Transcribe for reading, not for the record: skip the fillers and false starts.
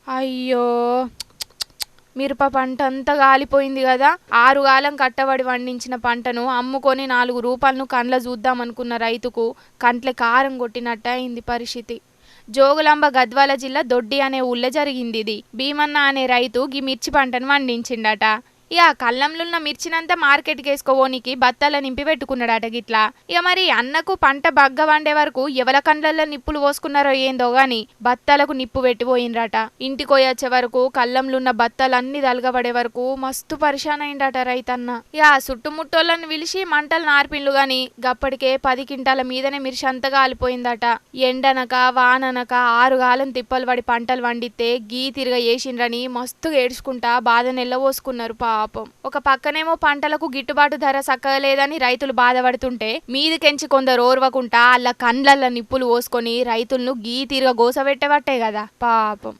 అయ్యో మిరప పంట అంతా గాలిపోయింది కదా. 6 కాలం కట్టబడి పండించిన పంటను అమ్ముకొని 4 రూపాయలను కండ్ల చూద్దామనుకున్న రైతుకు కంట్లే కారం కొట్టినట్టు అయింది పరిస్థితి. జోగులాంబ గద్వాల జిల్లా దొడ్డి అనే ఊళ్ళో జరిగింది ఇది. భీమన్న అనే రైతు గీ మిర్చి పంటను పండించిండట. ఇక కళ్ళంలున్న మిర్చినంతా మార్కెట్కి వేసుకోవడానికి బత్తాల నింపి పెట్టుకున్నాడట గిట్లా. ఇక మరి అన్నకు పంట బగ్గ వండే వరకు ఎవల కండ్లల్లో నిప్పులు పోసుకున్నారో ఏందో గాని బత్తాలకు నిప్పు పెట్టిపోయిండ్రట. ఇంటికి వచ్చే వరకు కళ్ళంలున్న బత్తాలన్నీ తలగబడే వరకు మస్తు పరిశాన్ అయిందట రైతన్న. ఇక చుట్టుముట్టోళ్ళని పిలిచి మంటలు నార్పిండ్లు గాని గప్పటికే 10 క్వింటాల మీదనే మిర్చి అంతా కాలిపోయిందట. ఎండనక వాననక 6 కాలం తిప్పలు పడి పంటలు వండితే గీ తిరగ వేసిండ్రని మస్తు ఏడ్చుకుంటా బాధ నెల్లబోసుకున్నారు పాపం. ఒక పక్కనేమో పంటలకు గిట్టుబాటు ధర సక్కగా లేదని రైతులు బాధపడుతుంటే మీదికెంచి కొందరు ఓర్వకుంటా అలా కండ్లల్ల నిప్పులు పోసుకొని రైతులను గీ తిరగ గోసబెట్టబట్టే కదా పాపం.